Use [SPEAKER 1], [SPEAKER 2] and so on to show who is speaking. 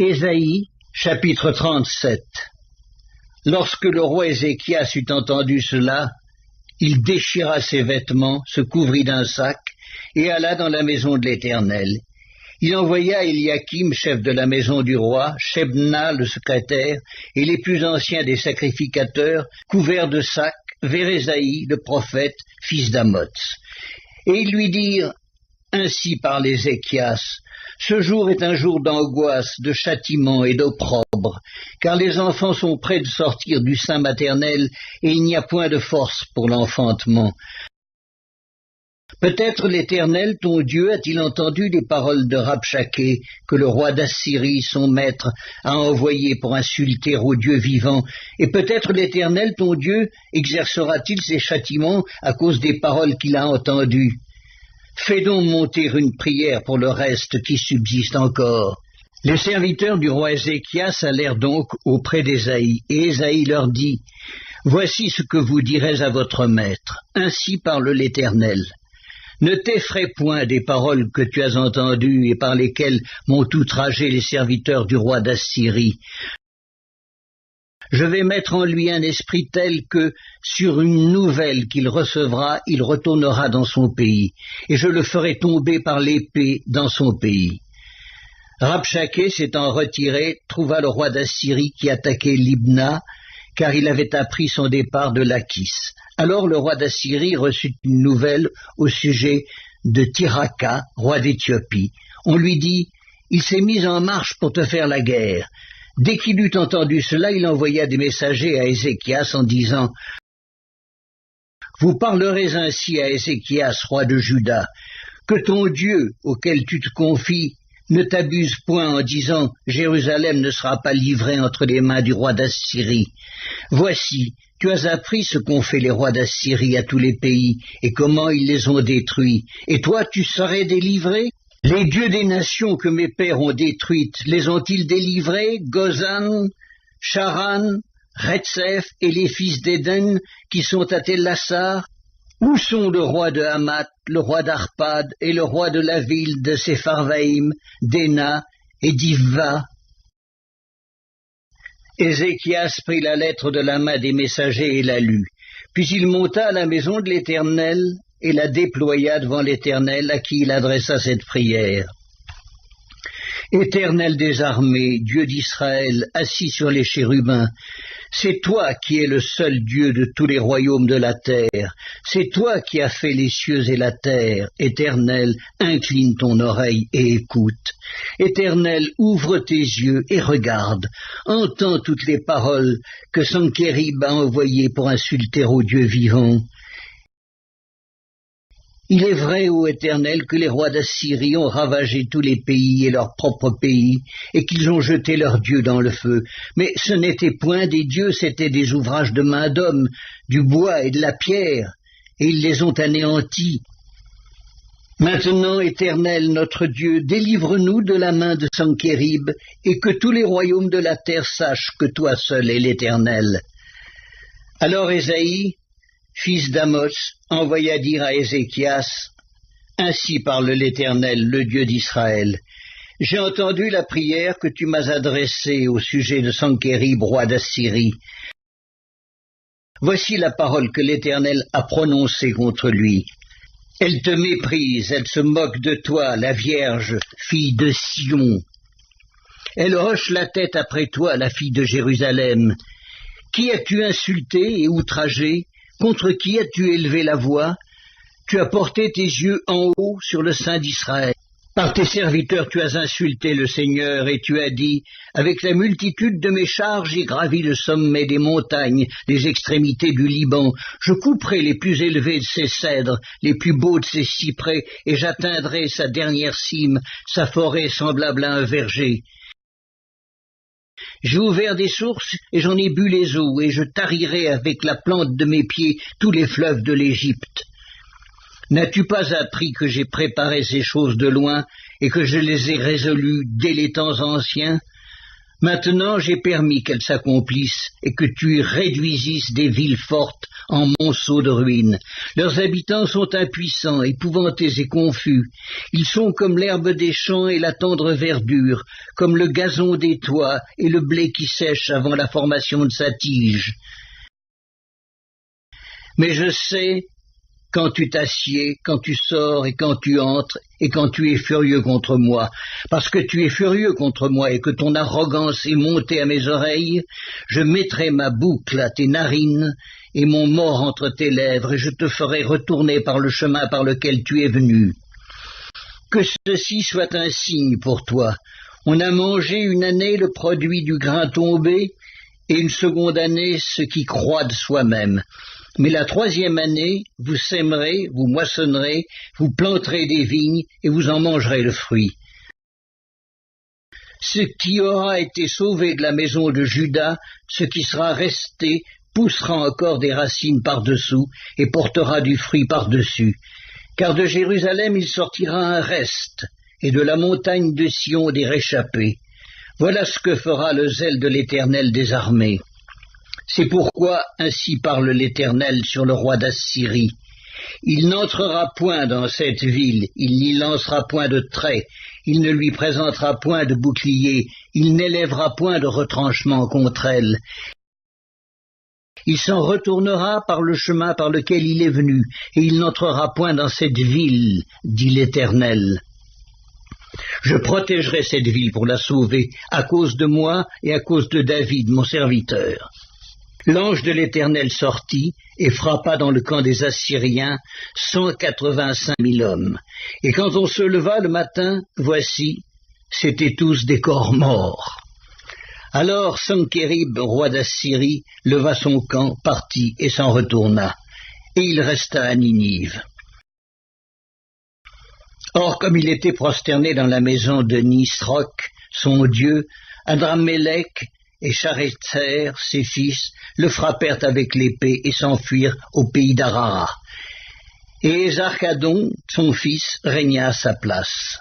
[SPEAKER 1] Ésaïe, chapitre 37. Lorsque le roi Ézéchias eut entendu cela, il déchira ses vêtements, se couvrit d'un sac, et alla dans la maison de l'Éternel. Il envoya Éliakim, chef de la maison du roi, Shebna, le secrétaire, et les plus anciens des sacrificateurs, couverts de sacs, vers Ésaïe, le prophète, fils d'Amoz. Et ils lui dirent, « Ainsi parle Ézéchias, ce jour est un jour d'angoisse, de châtiment et d'opprobre, car les enfants sont près de sortir du sein maternel, et il n'y a point de force pour l'enfantement. Peut-être l'Éternel, ton Dieu, a-t-il entendu les paroles de Rabshaké, que le roi d'Assyrie, son maître, a envoyé pour insulter au Dieu vivant, et peut-être l'Éternel, ton Dieu, exercera-t-il ses châtiments à cause des paroles qu'il a entendues. Fais donc monter une prière pour le reste qui subsiste encore. » Les serviteurs du roi Ézéchias allèrent donc auprès d'Ésaïe, et Ésaïe leur dit, « Voici ce que vous direz à votre maître. Ainsi parle l'Éternel. Ne t'effraie point des paroles que tu as entendues et par lesquelles m'ont outragé les serviteurs du roi d'Assyrie. Je vais mettre en lui un esprit tel que, sur une nouvelle qu'il recevra, il retournera dans son pays, et je le ferai tomber par l'épée dans son pays. » Rabshaké, s'étant retiré, trouva le roi d'Assyrie qui attaquait Libna, car il avait appris son départ de Lachis. Alors le roi d'Assyrie reçut une nouvelle au sujet de Tirhaka, roi d'Éthiopie. On lui dit, « Il s'est mis en marche pour te faire la guerre. » Dès qu'il eut entendu cela, il envoya des messagers à Ézéchias en disant, « Vous parlerez ainsi à Ézéchias, roi de Juda, que ton Dieu, auquel tu te confies, ne t'abuse point en disant, Jérusalem ne sera pas livrée entre les mains du roi d'Assyrie. Voici, tu as appris ce qu'ont fait les rois d'Assyrie à tous les pays, et comment ils les ont détruits, et toi tu serais délivré? Les dieux des nations que mes pères ont détruites, les ont-ils délivrés, Gozan, Charan, Retsef et les fils d'Éden qui sont à Tel-Lassar? Où sont le roi de Hamath, le roi d'Arpad et le roi de la ville de Sepharvaïm, d'Ena et d'Ivva? » Ézéchias prit la lettre de la main des messagers et la lut. Puis il monta à la maison de l'Éternel et la déploya devant l'Éternel à qui il adressa cette prière. « Éternel des armées, Dieu d'Israël, assis sur les chérubins, c'est toi qui es le seul Dieu de tous les royaumes de la terre. C'est toi qui as fait les cieux et la terre. Éternel, incline ton oreille et écoute. Éternel, ouvre tes yeux et regarde. Entends toutes les paroles que Sankérib a envoyées pour insulter au Dieu vivant. Il est vrai, ô Éternel, que les rois d'Assyrie ont ravagé tous les pays et leur propre pays, et qu'ils ont jeté leurs dieux dans le feu. Mais ce n'étaient point des dieux, c'étaient des ouvrages de main d'homme, du bois et de la pierre, et ils les ont anéantis. Maintenant, Éternel, notre Dieu, délivre-nous de la main de Sankérib, et que tous les royaumes de la terre sachent que toi seul es l'Éternel. » Alors Ésaïe, fils d'Amoz, envoya dire à Ézéchias, « Ainsi parle l'Éternel, le Dieu d'Israël. J'ai entendu la prière que tu m'as adressée au sujet de Sankérib, roi d'Assyrie. Voici la parole que l'Éternel a prononcée contre lui. Elle te méprise, elle se moque de toi, la Vierge, fille de Sion. Elle hoche la tête après toi, la fille de Jérusalem. Qui as-tu insulté et outragé? Contre qui as-tu élevé la voix? Tu as porté tes yeux en haut sur le sein d'Israël. Par tes serviteurs tu as insulté le Seigneur et tu as dit, avec la multitude de mes chars j'ai gravi le sommet des montagnes, les extrémités du Liban. Je couperai les plus élevés de ses cèdres, les plus beaux de ses cyprès, et j'atteindrai sa dernière cime, sa forêt semblable à un verger. J'ai ouvert des sources et j'en ai bu les eaux, et je tarirai avec la plante de mes pieds tous les fleuves de l'Égypte. N'as-tu pas appris que j'ai préparé ces choses de loin et que je les ai résolues dès les temps anciens? Maintenant j'ai permis qu'elles s'accomplissent et que tu réduisisses des villes fortes en monceaux de ruines. Leurs habitants sont impuissants, épouvantés et confus. Ils sont comme l'herbe des champs et la tendre verdure, comme le gazon des toits et le blé qui sèche avant la formation de sa tige. Mais je sais quand tu t'assieds, quand tu sors et quand tu entres, et quand tu es furieux contre moi. Parce que tu es furieux contre moi et que ton arrogance est montée à mes oreilles, je mettrai ma boucle à tes narines et mon mors entre tes lèvres, et je te ferai retourner par le chemin par lequel tu es venu. Que ceci soit un signe pour toi. On a mangé une année le produit du grain tombé, et une seconde année ce qui croît de soi-même. Mais la troisième année, vous sèmerez, vous moissonnerez, vous planterez des vignes et vous en mangerez le fruit. Ce qui aura été sauvé de la maison de Juda, ce qui sera resté, poussera encore des racines par-dessous et portera du fruit par-dessus. Car de Jérusalem il sortira un reste, et de la montagne de Sion des réchappés. Voilà ce que fera le zèle de l'Éternel des armées. C'est pourquoi ainsi parle l'Éternel sur le roi d'Assyrie. Il n'entrera point dans cette ville, il n'y lancera point de trait, il ne lui présentera point de bouclier, il n'élèvera point de retranchement contre elle. Il s'en retournera par le chemin par lequel il est venu, et il n'entrera point dans cette ville, dit l'Éternel. Je protégerai cette ville pour la sauver, à cause de moi et à cause de David, mon serviteur. L'ange de l'Éternel sortit et frappa dans le camp des Assyriens 185 000 hommes. Et quand on se leva le matin, voici, c'étaient tous des corps morts. Alors Sankérib, roi d'Assyrie, leva son camp, partit et s'en retourna. Et il resta à Ninive. Or, comme il était prosterné dans la maison de Nisroch, son dieu, Adrammelech et Charétzer, ses fils, le frappèrent avec l'épée et s'enfuirent au pays d'Arara. Et Zarkadon, son fils, régna à sa place.